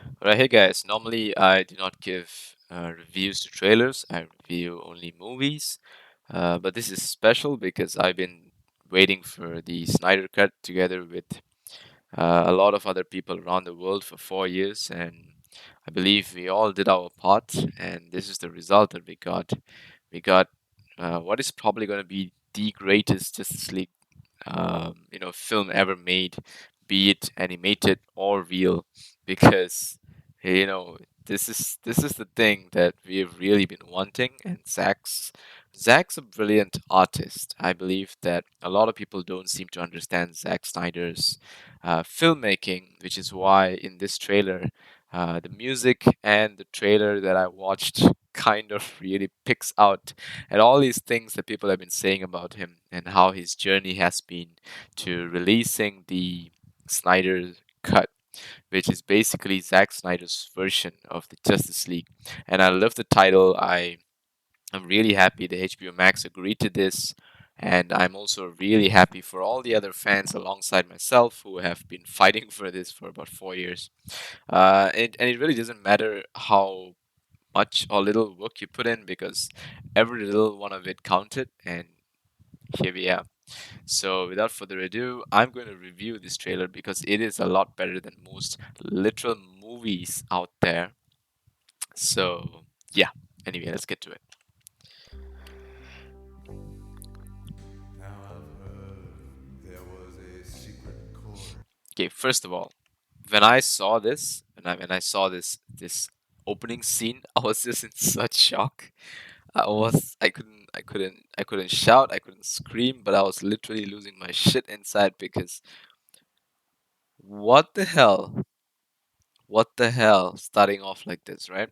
Alright, hey guys. Normally, I do not give reviews to trailers. I review only movies. But this is special because I've been waiting for the Snyder Cut together with a lot of other people around the world for 4 years, and I believe we all did our part, and this is the result that we got. We got what is probably going to be the greatest Justice League film ever made, be it animated or real, because you know this is the thing that we've really been wanting. And Zack's a brilliant artist. I believe that a lot of people don't seem to understand Zack Snyder's filmmaking, which is why in this trailer, the music and the trailer that I watched kind of really picks out at all these things that people have been saying about him and how his journey has been to releasing the Snyder Cut, which is basically Zack Snyder's version of the Justice League. And I love the title. I'm really happy that HBO Max agreed to this. And I'm also really happy for all the other fans alongside myself who have been fighting for this for about 4 years. And it really doesn't matter how much or little work you put in, because every little one of it counted, and here we are. So without further ado, I'm going to review this trailer because it is a lot better than most literal movies out there. So yeah, anyway, let's get to it. Okay, first of all, when I saw this, when I saw this opening scene, I was just in such shock. I couldn't shout, I couldn't scream, but I was literally losing my shit inside because what the hell? What the hell? Starting off like this, right?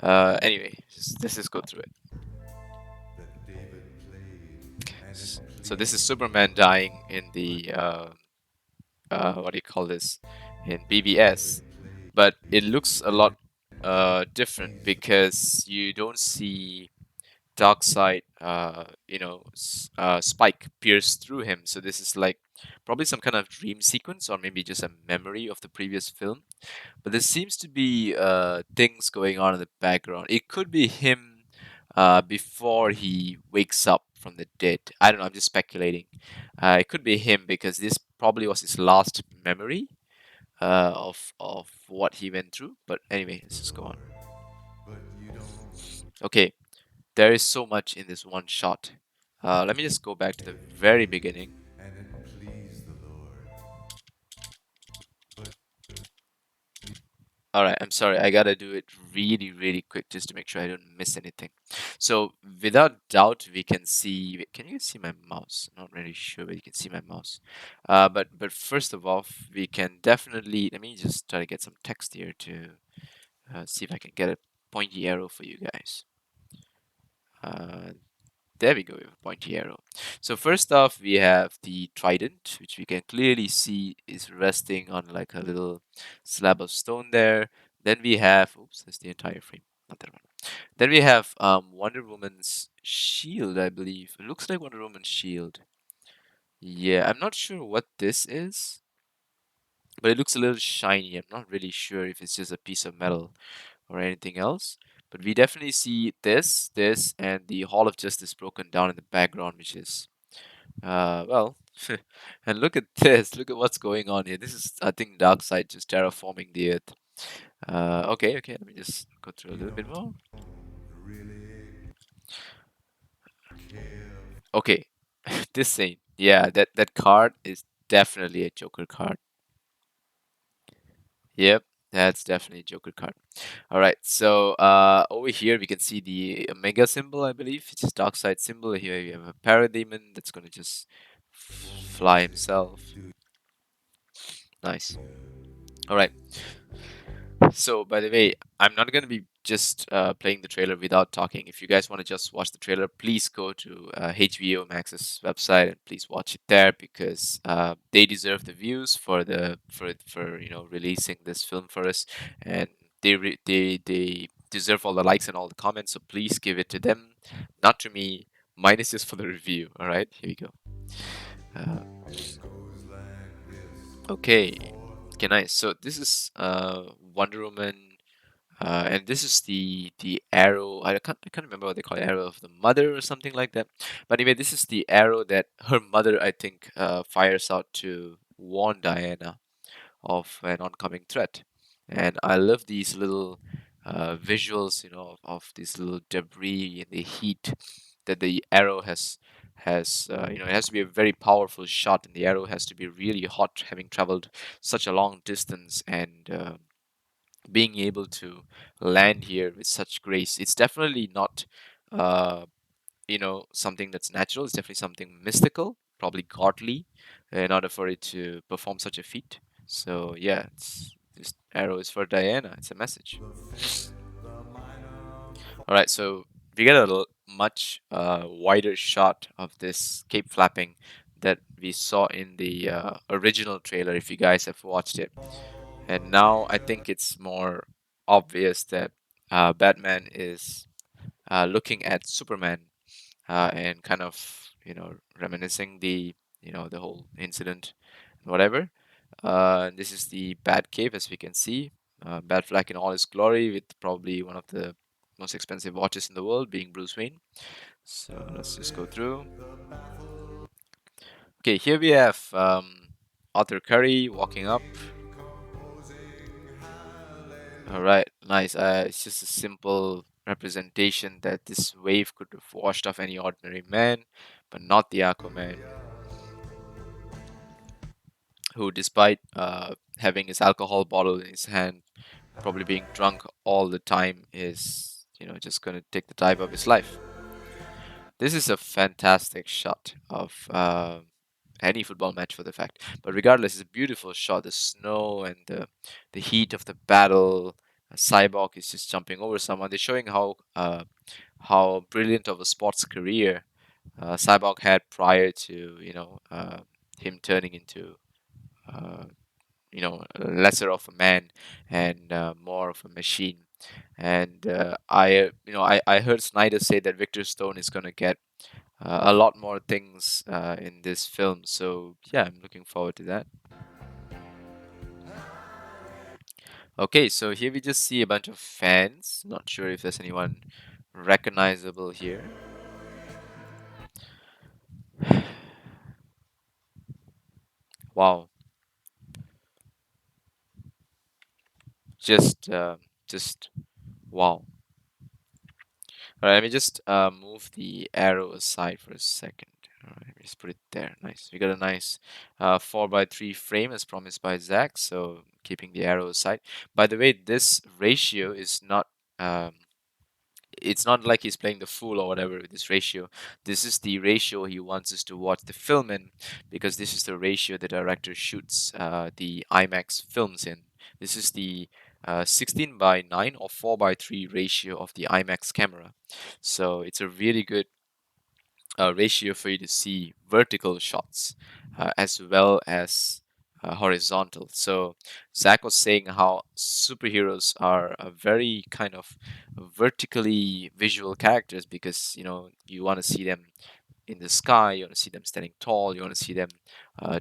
Anyway, let's just go through it. So this is Superman dying in the what do you call this? In BBS, but it looks a lot different because you don't see Darkseid, Spike pierce through him. So this is like probably some kind of dream sequence, or maybe just a memory of the previous film. But there seems to be things going on in the background. It could be him before he wakes up from the dead. I don't know. I'm just speculating. It could be him because this probably was his last memory of what he went through. But anyway, let's just go on. Okay, there is so much in this one shot. Let me just go back to the very beginning. All right, I'm sorry. I gotta do it really, really quick just to make sure I don't miss anything. So, without doubt, we can see. Can you see my mouse? I'm not really sure, but you can see my mouse. But first of all, we can definitely. Let me just try to get some text here to see if I can get a pointy arrow for you guys. Uh, There we go, we have a pointy arrow. So first off, we have the trident, which we can clearly see is resting on like a little slab of stone there. Then we have, oops, that's the entire frame, not that one. Then we have Wonder Woman's shield, I believe. It looks like Wonder Woman's shield. Yeah, I'm not sure what this is, but it looks a little shiny. I'm not really sure if it's just a piece of metal or anything else. But we definitely see this, and the Hall of Justice broken down in the background, which is, well, and look at this. Look at what's going on here. This is, I think, Darkseid just terraforming the Earth. Okay. Let me just go through a little bit more. Okay, this scene. Yeah, that card is definitely a Joker card. Yep, that's definitely a Joker card. All right, so over here we can see the Omega symbol, I believe, which is Darkseid symbol. Here you have a Parademon that's gonna just fly himself. Nice. All right. So, by the way, I'm not going to be just playing the trailer without talking. If you guys want to just watch the trailer, please go to HBO Max's website and please watch it there, because they deserve the views for releasing this film for us, and they deserve all the likes and all the comments. So please give it to them, not to me. Mine is just for the review. All right, here we go. Uh, okay. Okay, nice. So this is Wonder Woman, and this is the arrow. I can't remember what they call it, arrow of the mother or something like that. But anyway, this is the arrow that her mother, I think, fires out to warn Diana of an oncoming threat. And I love these little visuals, of this little debris and the heat that the arrow has. It has to be a very powerful shot, and the arrow has to be really hot, having traveled such a long distance and being able to land here with such grace. It's definitely not, uh, something that's natural. It's definitely something mystical, probably godly, in order for it to perform such a feat. So yeah, this arrow is for Diana. It's a message. All right, so we get a much wider shot of this cape flapping that we saw in the original trailer, if you guys have watched it. And now I think it's more obvious that Batman is looking at Superman and kind of reminiscing the whole incident and whatever. This is the Batcave, as we can see. Batfleck in all his glory, with probably one of the most expensive watches in the world, being Bruce Wayne. So let's just go through. Okay, here we have Arthur Curry walking up. All right, nice. It's just a simple representation that this wave could have washed off any ordinary man, but not the Aquaman, who, despite having his alcohol bottle in his hand, probably being drunk all the time, is just gonna take the time of his life. This is a fantastic shot of any football match, for the fact. But regardless, it's a beautiful shot. The snow and the heat of the battle. A Cyborg is just jumping over someone. They're showing how brilliant of a sports career Cyborg had prior to him turning into uh, lesser of a man and more of a machine. And I heard Snyder say that Victor Stone is gonna get a lot more things in this film. So yeah, I'm looking forward to that. Okay, so here we just see a bunch of fans. Not sure if there's anyone recognizable here. Wow, just just wow. All right, let me just move the arrow aside for a second. All right, let me just put it there. Nice. We got a nice 4:3 frame as promised by Zack. So keeping the arrow aside. By the way, this ratio is not. It's not like he's playing the fool or whatever with this ratio. This is the ratio he wants us to watch the film in, because this is the ratio the director shoots the IMAX films in. This is the 16:9 or 4:3 ratio of the IMAX camera. So it's a really good ratio for you to see vertical shots as well as horizontal. So Zach was saying how superheroes are a very kind of vertically visual characters, because you want to see them in the sky, you want to see them standing tall, you want to see them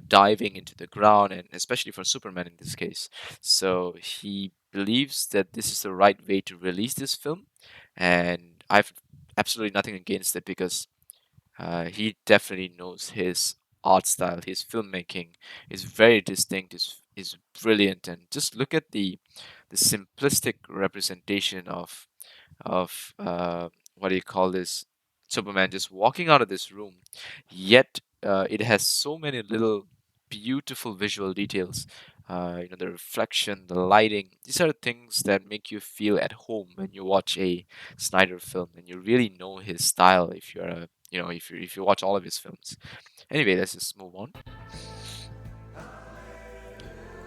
diving into the ground, and especially for Superman in this case. So he believes that this is the right way to release this film, and I've absolutely nothing against it, because he definitely knows his art style. His filmmaking is very distinct. Is brilliant, and just look at the simplistic representation of what do you call this? Superman just walking out of this room. Yet it has so many little beautiful visual details. The reflection, the lighting. These are things that make you feel at home when you watch a Snyder film, and you really know his style if you're a if you watch all of his films. Anyway, let's just move on.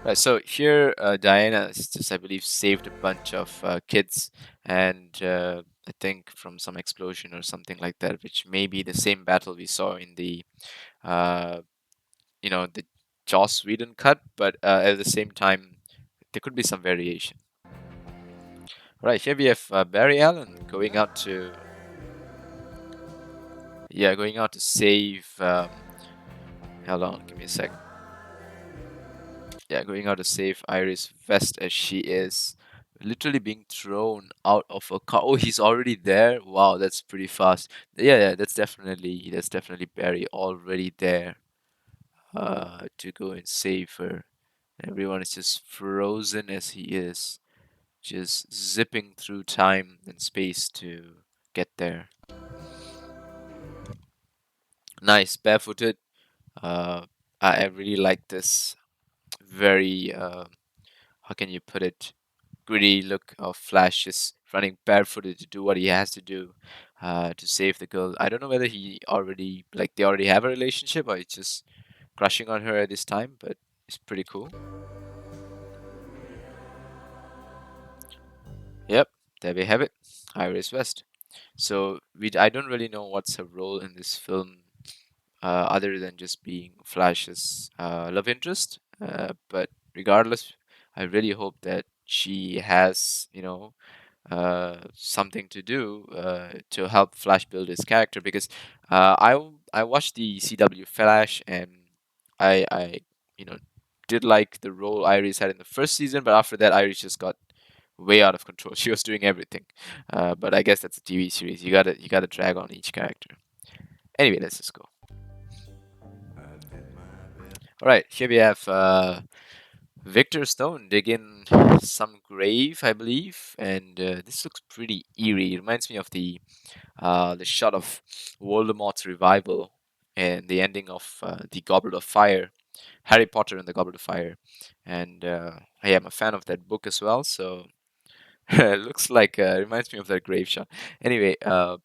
Right, so here Diana has just, I believe, saved a bunch of kids, and I think from some explosion or something like that, which may be the same battle we saw in uh, the Joss Whedon cut, but at the same time, there could be some variation. Right, here we have Barry Allen going out to save. Hold on, give me a sec. Yeah, going out to save Iris West as she is literally being thrown out of a car. Oh, he's already there. Wow, that's pretty fast. Yeah, yeah, that's definitely Barry already there. To go and save her. Everyone is just frozen as he is, just zipping through time and space to get there. Nice, barefooted. Uh, I really like this very how can you put it, gritty look of Flash just running barefooted to do what he has to do to save the girl. I don't know whether he already like they already have a relationship or he's just crushing on her at this time, but it's pretty cool. Yep, there we have it, Iris West. So I don't really know what's her role in this film other than just being Flash's love interest. But regardless, I really hope that she has, something to do to help Flash build his character because I watched the CW Flash and I you know did like the role Iris had in the first season, but after that Iris just got way out of control. She was doing everything. But I guess that's a TV series. You gotta drag on each character. Anyway, let's just go. All right, here we have Victor Stone digging some grave, I believe, and this looks pretty eerie. It reminds me of the shot of Voldemort's revival and the ending of the Goblet of Fire, Harry Potter and the Goblet of Fire, and I am a fan of that book as well. So it looks like reminds me of that grave shot. Anyway, yeah,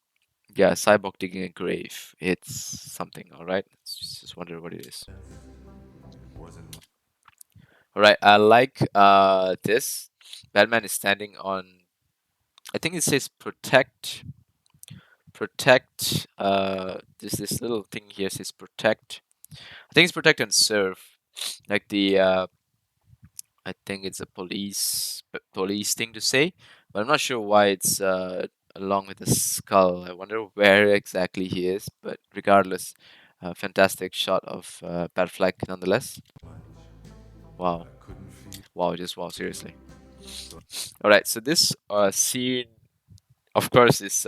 Cyborg digging a grave. It's something, all right. Let's just wonder what it is. All right, I like this. Batman is standing on. I think it says protect. This little thing here says protect. I think it's protect and serve. Like I think it's a police thing to say, but I'm not sure why it's along with the skull. I wonder where exactly he is. But regardless, fantastic shot of Batfleck nonetheless. Wow, wow, just wow, seriously. All right, so this scene, of course, is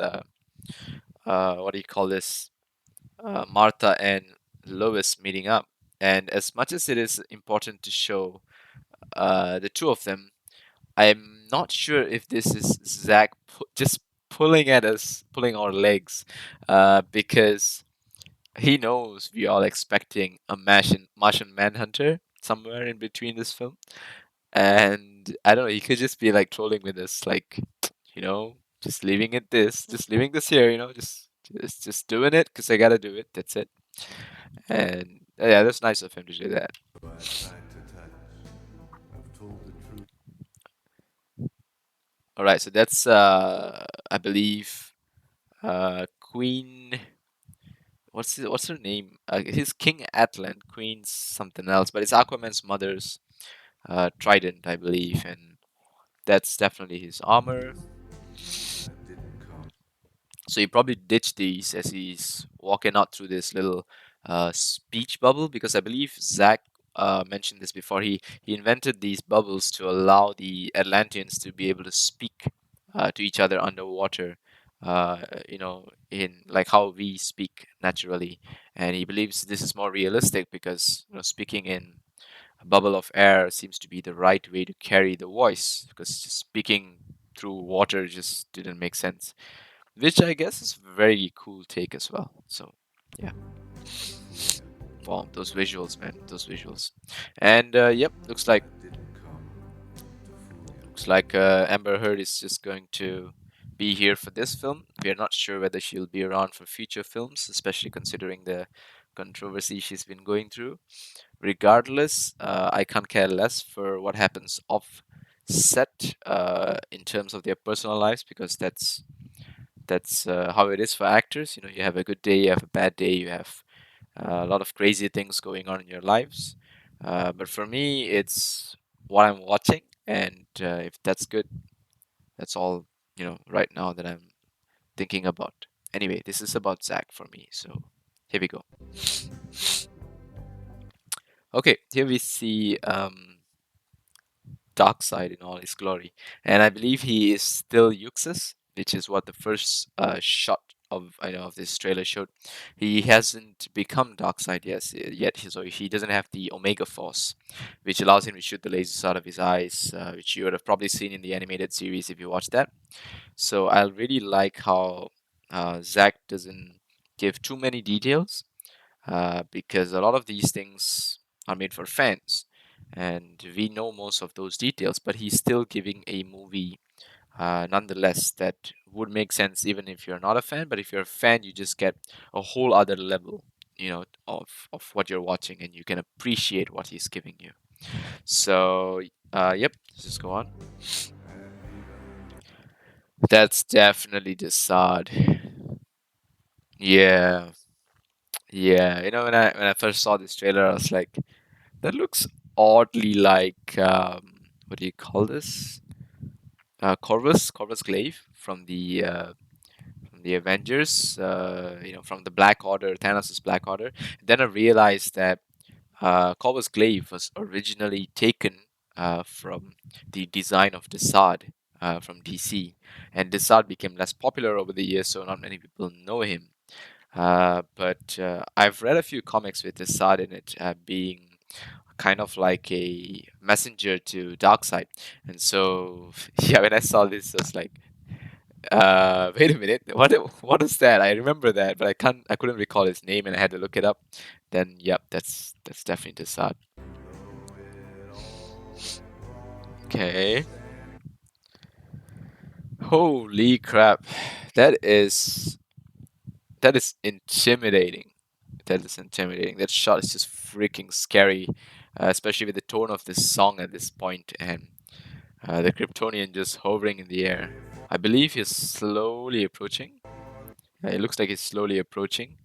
what do you call this? Martha and Lois meeting up. And as much as it is important to show the two of them, I'm not sure if this is Zack just pulling at us, pulling our legs, because he knows we all expecting a Martian Manhunter somewhere in between this film. And I don't know, he could just be like trolling with us, like, just leaving this here, just doing it because I gotta do it. That's it. And yeah, that's nice of him to do that. All right, so that's I believe Queen. What's her name? His King Atlan, Queen something else, but it's Aquaman's mother's trident, I believe, and that's definitely his armor. So he probably ditched these as he's walking out through this little speech bubble because I believe Zach mentioned this before. He invented these bubbles to allow the Atlanteans to be able to speak to each other underwater. In like how we speak naturally, and he believes this is more realistic because speaking in a bubble of air seems to be the right way to carry the voice because just speaking through water just didn't make sense, which I guess is a very cool take as well. So, yeah. Wow, those visuals, man, those visuals. And yep, looks like Amber Heard is just going to be here for this film. We are not sure whether she'll be around for future films, especially considering the controversy she's been going through. Regardless, I can't care less for what happens off set in terms of their personal lives because that's how it is for actors. You have a good day, you have a bad day, you have a lot of crazy things going on in your lives. But for me, it's what I'm watching, and if that's good, that's all right now that I'm thinking about. Anyway, this is about Zach for me, so here we go. Okay, here we see. Darkseid in all his glory. And I believe he is still Yuxus, which is what the first shot of I know of this trailer showed. He hasn't become Darkseid yet. So he doesn't have the Omega Force, which allows him to shoot the lasers out of his eyes, which you would have probably seen in the animated series if you watched that. So I really like how Zack doesn't give too many details because a lot of these things are made for fans, and we know most of those details. But he's still giving a movie, nonetheless, that would make sense even if you're not a fan. But if you're a fan, you just get a whole other level, of what you're watching, and you can appreciate what he's giving you. So, yep, let's just go on. That's definitely the Sod. Yeah, yeah. When I first saw this trailer, I was like, that looks oddly like what do you call this? Corvus Glaive from the Avengers. From the Black Order, Thanos' Black Order. Then I realized that Corvus Glaive was originally taken from the design of Desaad from DC, and Desaad became less popular over the years, so not many people know him. But I've read a few comics with Desaad in it, being kind of like a messenger to Darkseid. And so, yeah, when I saw this, I was like, wait a minute, what is that? I remember that, but I couldn't recall his name, and I had to look it up. Then, yep, that's definitely Desaad. Okay. Holy crap. That is that is intimidating. That is intimidating. That shot is just freaking scary, especially with the tone of this song at this point and the Kryptonian just hovering in the air. I believe he's slowly approaching. It looks like he's slowly approaching,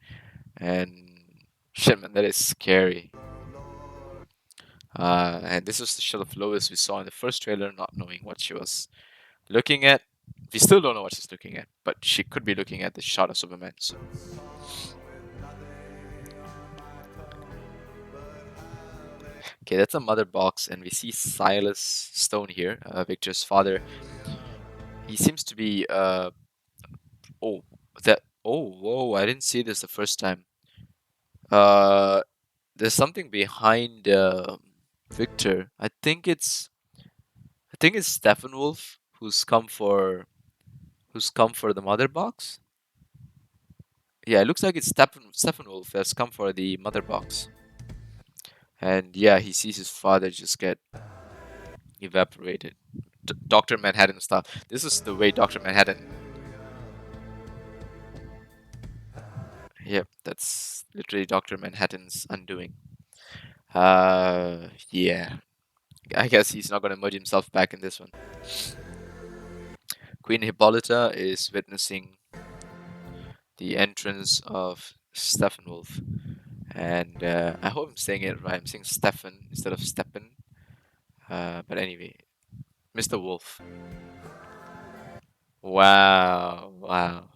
and shit, man, that is scary. And this was the shot of Lois we saw in the first trailer, not knowing what she was looking at. We still don't know what she's looking at, but she could be looking at the shot of Superman. So. Okay, that's a mother box, and we see Silas Stone here, Victor's father. He seems to be oh whoa, I didn't see this the first time. Uh, there's something behind Victor. I think it's Steppenwolf who's come for the mother box. Yeah, it looks like it's Steppenwolf that's come for the mother box. And yeah, he sees his father just get evaporated. Dr. Manhattan style. This is the way Dr. Manhattan. Yep, that's literally Dr. Manhattan's undoing. Yeah. I guess he's not gonna merge himself back in this one. Queen Hippolyta is witnessing the entrance of Steppenwolf. And I hope I'm saying it right. I'm saying Stefan instead of Steppen. But anyway, Mr. Wolf. Wow, wow.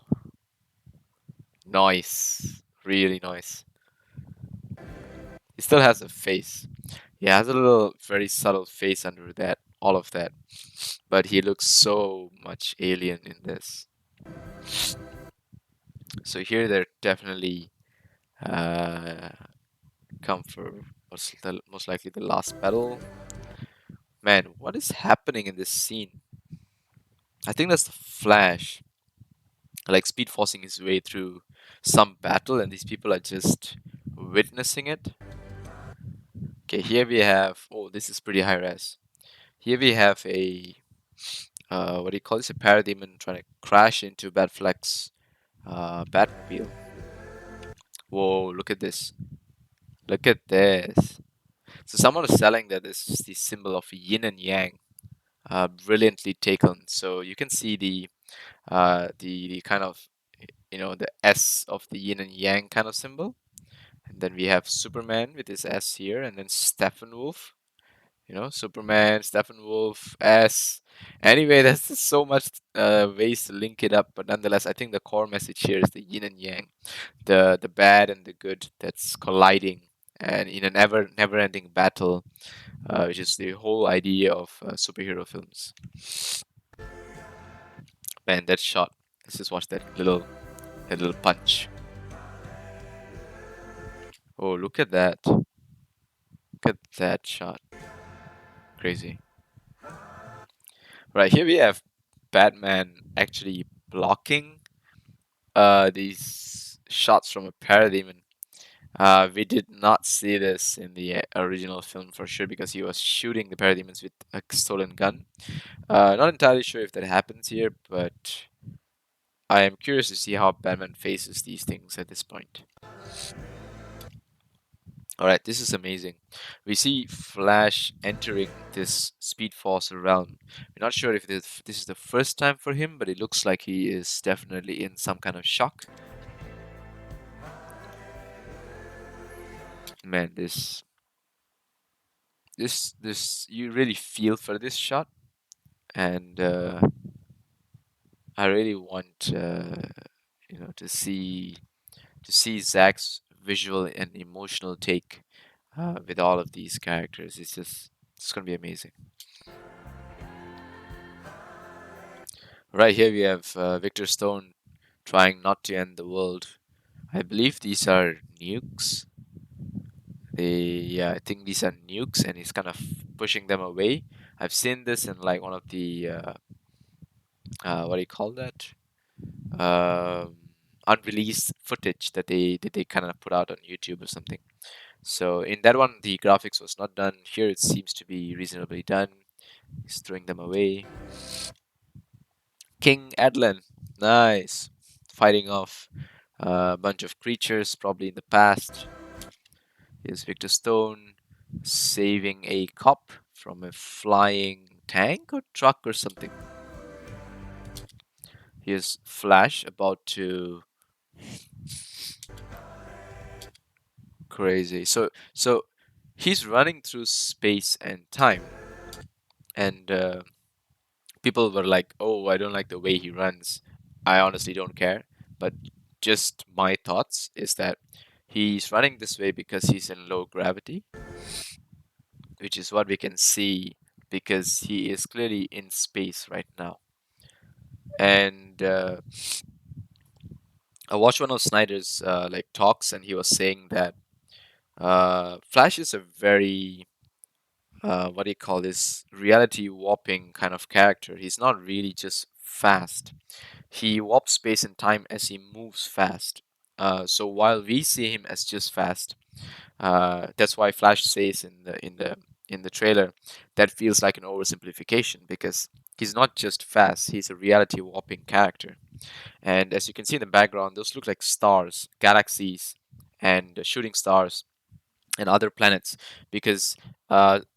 Nice. Really nice. He still has a face. He has a little, very subtle face under that, all of that. But he looks so much alien in this. So here they're definitely uh, come for most likely the last battle. Man, what is happening in this scene? I think that's the Flash, like speed forcing his way through some battle, and these people are just witnessing it. Okay, here we have. Oh, this is pretty high res. Here we have a what do you call this? A parademon trying to crash into Batfleck's Batmobile. Whoa! Look at this! Look at this! So someone is selling that this is the symbol of yin and yang, brilliantly taken. So you can see the kind of the S of the yin and yang kind of symbol, and then we have Superman with his S here, and then Steppenwolf. Superman, Steppenwolf, S. Anyway, there's just so much ways to link it up, but nonetheless, I think the core message here is the yin and yang, the bad and the good that's colliding, and in a never-ending battle. which is the whole idea of superhero films. Man, that shot. Let's just watch that little punch. Oh, look at that. Look at that shot. Crazy. Right, here we have Batman actually blocking these shots from a parademon. We did not see this in the original film for sure because he was shooting the parademons with a stolen gun. Not entirely sure if that happens here, but I am curious to see how Batman faces these things at this point. Alright, this is amazing. We see Flash entering this Speed Force realm. We're not sure if this is the first time for him, but it looks like he is definitely in some kind of shock. Man, this you really feel for this shot, and I really want to see Zack's visual and emotional take with all of these characters. It's gonna be amazing. Right here we have Victor Stone trying not to end the world. I believe these are nukes. Yeah, I think these are nukes, and he's kind of pushing them away. I've seen this in like one of the what do you call that? Um, Unreleased footage that they kind of put out on YouTube or something. So in that one, the graphics was not done. Here it seems to be reasonably done. He's throwing them away. King Adlan, nice, fighting off a bunch of creatures, probably in the past. Here's Victor Stone saving a cop from a flying tank or truck or something. Here's Flash about to crazy. So he's running through space and time, and people were like, "Oh, I don't like the way he runs." I honestly don't care, but just my thoughts is that he's running this way because he's in low gravity, which is what we can see because he is clearly in space right now. And I watched one of Snyder's like talks, and he was saying that Flash is a very what do you call this reality warping kind of character. He's not really just fast. He warps space and time as he moves fast. So while we see him as just fast, that's why Flash says in the trailer that feels like an oversimplification because he's not just fast. He's a reality warping character. And as you can see in the background, those look like stars, galaxies, and shooting stars and other planets because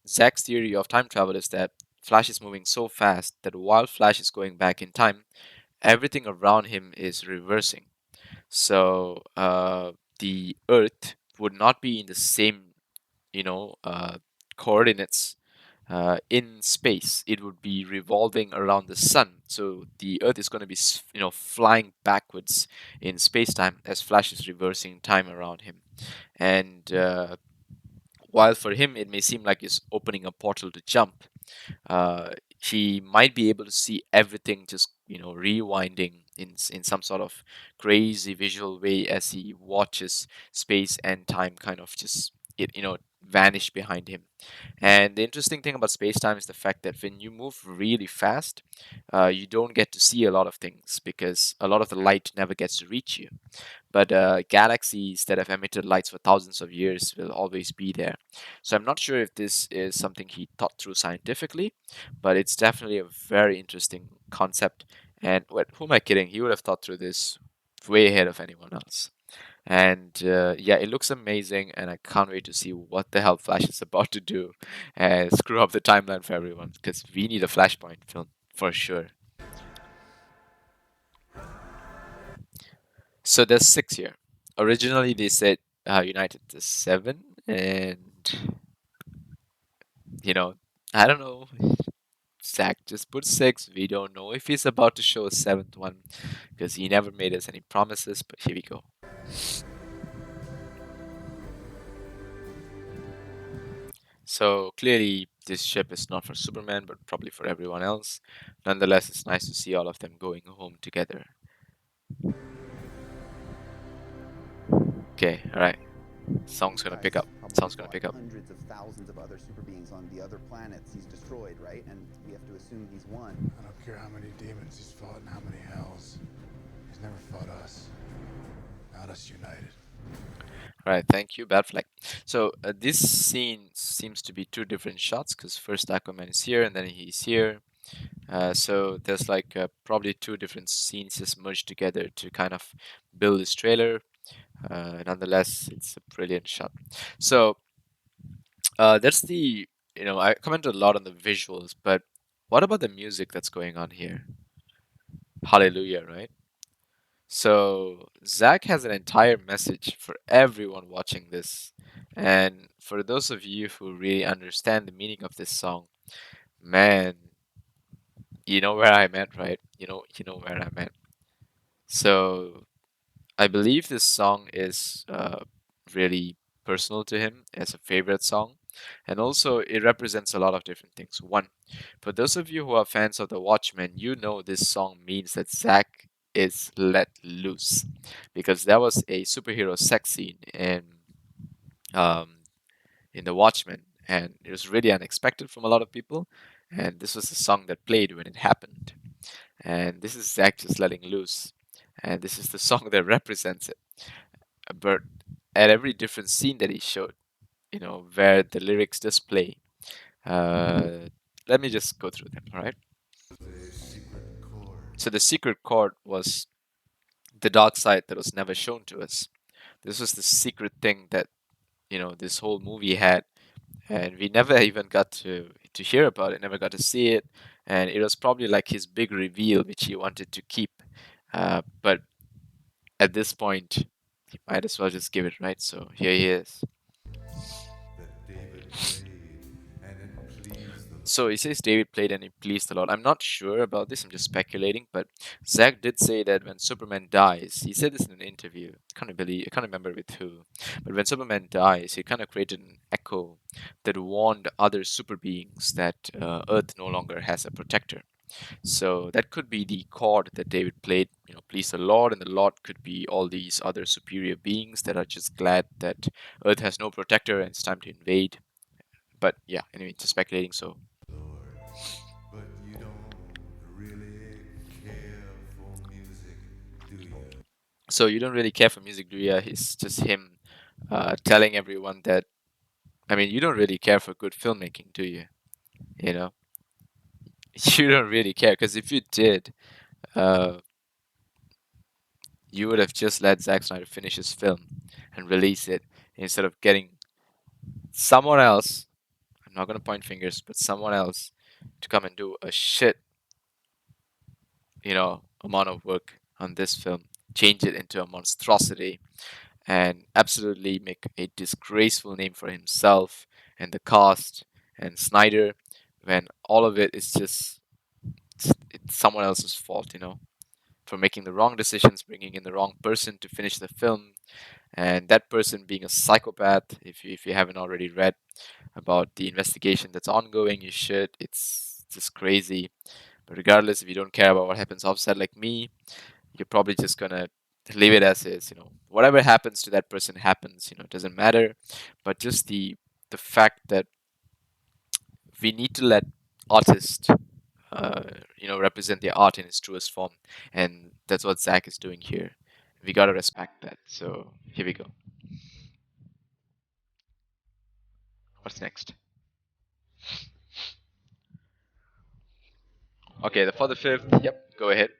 Zack's theory of time travel is that Flash is moving so fast that while Flash is going back in time, everything around him is reversing. So the Earth would not be in the same, you know, coordinates in space. It would be revolving around the sun. So the Earth is going to be, flying backwards in space time as Flash is reversing time around him. And while for him it may seem like he's opening a portal to jump, he might be able to see everything just rewinding in some sort of crazy visual way as he watches space and time kind of just vanish behind him. And the interesting thing about space time is the fact that when you move really fast, you don't get to see a lot of things because a lot of the light never gets to reach you. But galaxies that have emitted lights for thousands of years will always be there. So I'm not sure if this is something he thought through scientifically, but it's definitely a very interesting concept. And who am I kidding? He would have thought through this way ahead of anyone else. And yeah, it looks amazing, and I can't wait to see what the hell Flash is about to do and screw up the timeline for everyone because we need a Flashpoint film for sure. So there's 6 here. Originally, they said United is 7, and you know, I don't know. Zack just put 6. We don't know if he's about to show a 7th one because he never made us any promises. But here we go. So clearly, this ship is not for Superman, but probably for everyone else. Nonetheless, it's nice to see all of them going home together. Okay, all right. Song's gonna pick up. Probably Sound's gonna fought pick up. hundreds of thousands of other super beings on the other planets he's destroyed, right? And we have to assume he's won. I don't care how many demons he's fought and how many hells. He's never fought us. Not us united. All right, thank you, Batfleck. So this scene seems to be two different shots because first Aquaman is here and then he's here. So there's like probably two different scenes just merged together to kind of build this trailer. Nonetheless, it's a brilliant shot. So that's the I commented a lot on the visuals, but what about the music that's going on here? Hallelujah, right? So Zach has an entire message for everyone watching this, and for those of you who really understand the meaning of this song, man, you know where I'm at, right? You know where I'm at. So I believe this song is really personal to him as a favorite song. And also, it represents a lot of different things. One, for those of you who are fans of The Watchmen, you know this song means that Zack is let loose. Because there was a superhero sex scene um, in The Watchmen, and it was really unexpected from a lot of people. And this was the song that played when it happened. And this is Zack just letting loose. And this is the song that represents it. But at every different scene that he showed, where the lyrics display, let me just go through them, all right? So the secret chord was the dark side that was never shown to us. This was the secret thing that, this whole movie had, and we never even got to hear about it, never got to see it, and it was probably like his big reveal, which he wanted to keep. But at this point, he might as well just give it, right? So here he is. So he says David played and he pleased the Lord. I'm not sure about this. I'm just speculating. But Zack did say that when Superman dies, he said this in an interview. I can't remember with who. But when Superman dies, he kind of created an echo that warned other super beings that Earth no longer has a protector. So that could be the chord that David played. Please the Lord, and the Lord could be all these other superior beings that are just glad that Earth has no protector and it's time to invade. But yeah, anyway, just speculating. So But you don't really care for music, do you? So you don't really care for music, do you? It's just him telling everyone that. I mean, you don't really care for good filmmaking, do you? You know, you don't really care because if you did, uh, you would have just let Zack Snyder finish his film and release it instead of getting someone else. I'm not gonna point fingers, but someone else to come and do a shit, amount of work on this film, change it into a monstrosity, and absolutely make a disgraceful name for himself and the cast and Snyder when all of it is just it's someone else's fault, for making the wrong decisions, bringing in the wrong person to finish the film, and that person being a psychopath. If you haven't already read about the investigation that's ongoing, you should. It's just crazy. But regardless, if you don't care about what happens offset like me, you're probably just gonna leave it as is. Whatever happens to that person happens. It doesn't matter. But just the fact that we need to let artists, represent their art in its truest form, and that's what Zach is doing here. We gotta respect that. So here we go. What's next? Okay, the for the fifth. Yep, go ahead.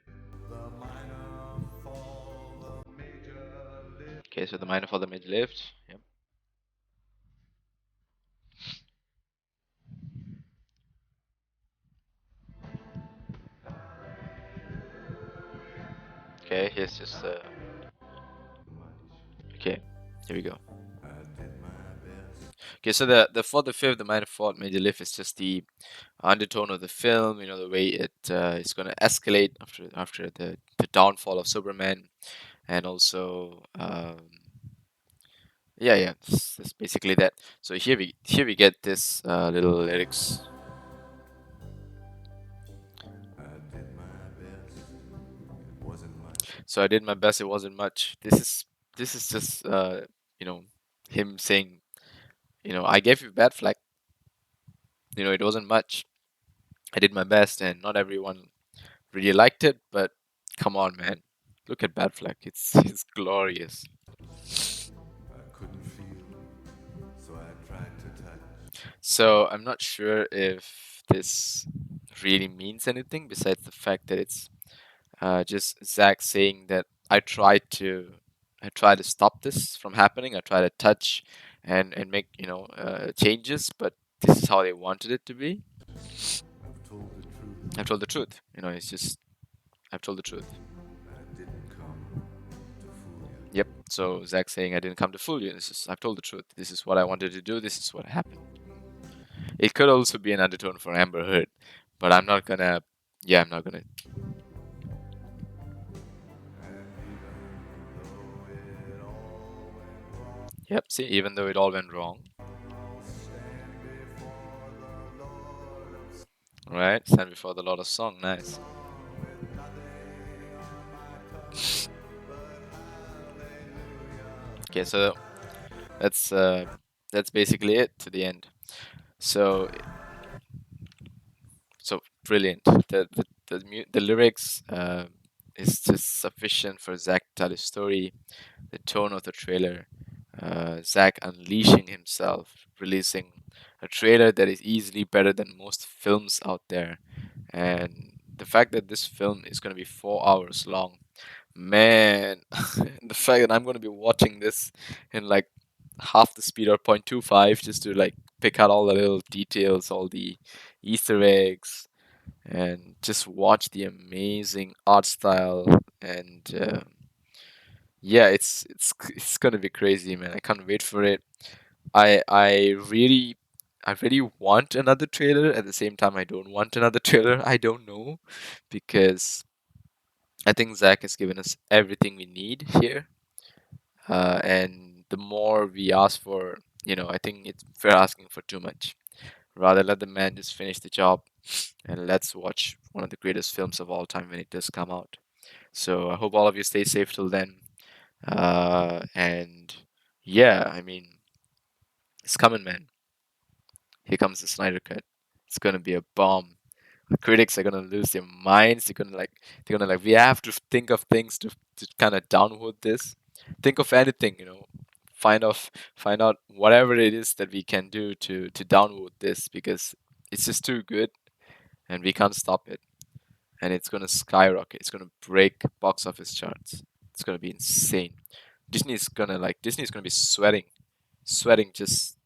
Okay, so the minor for the mid lift. Yep. Okay, here's just okay. Here we go. Okay, so the for the fifth, the minor fourth major lift is just the undertone of the film. The way it is going to escalate after the downfall of Superman, and also Yeah, it's basically that. So here we get this little lyrics. So I did my best. It wasn't much. This is just you know him saying, I gave you bad flag. It wasn't much. I did my best, and not everyone really liked it. But come on, man, look at bad flag. It's glorious. So I'm not sure if this really means anything besides the fact that it's just Zack saying that I try to stop this from happening. I try to touch and make changes, but this is how they wanted it to be. I've told the truth. It's just I've told the truth. Yep. So Zack saying I didn't come to fool you. This is I've told the truth. This is what I wanted to do. This is what happened. It could also be an undertone for Amber Heard, but I'm not gonna. Yeah, I'm not gonna. Yep. See, even though it all went wrong. Right. Stand before the Lord of Song. Nice. Okay, so that's basically it to the end. So so brilliant. The lyrics is just sufficient for Zack to tell his story. The tone of the trailer, Zack unleashing himself, releasing a trailer that is easily better than most films out there, and the fact that this film is going to be 4 hours long, man, the fact that I'm going to be watching this in like half the speed or 0.25 just to like pick out all the little details, all the Easter eggs, and just watch the amazing art style. And yeah, it's gonna be crazy, man. I can't wait for it. I really want another trailer. At the same time, I don't want another trailer. I don't know, because I think Zach has given us everything we need here. And the more we ask for, I think we're asking for too much. Rather let the man just finish the job, and let's watch one of the greatest films of all time when it does come out. So I hope all of you stay safe till then. And yeah, I mean, it's coming, man. Here comes the Snyder Cut. It's gonna be a bomb. The critics are gonna lose their minds. They're gonna like, we have to think of things to kind of downvote this. Think of anything, find out whatever it is that we can do to downvote this, because it's just too good and we can't stop it. And it's gonna skyrocket. It's gonna break box office charts. It's gonna be insane. Disney's gonna be sweating, just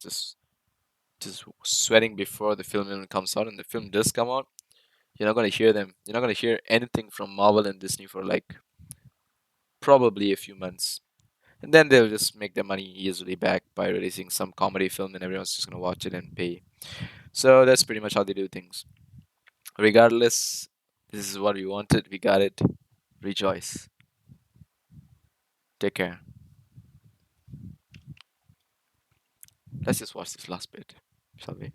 sweating before the film even comes out. And the film does come out, you're not gonna hear them. You're not gonna hear anything from Marvel and Disney for like probably a few months. And then they'll just make their money easily back by releasing some comedy film, and everyone's just gonna watch it and pay. So that's pretty much how they do things. Regardless, this is what we wanted. We got it. Rejoice. Take care. Let's just watch this last bit, shall we?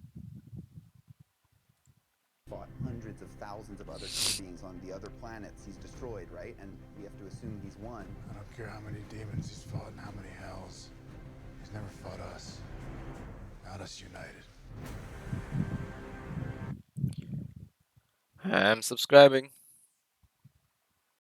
Fought hundreds of thousands of other super beings on the other planets he's destroyed, right? And we have to assume he's won. I don't care how many demons he's fought and how many hells. He's never fought us. Not us united. I'm subscribing.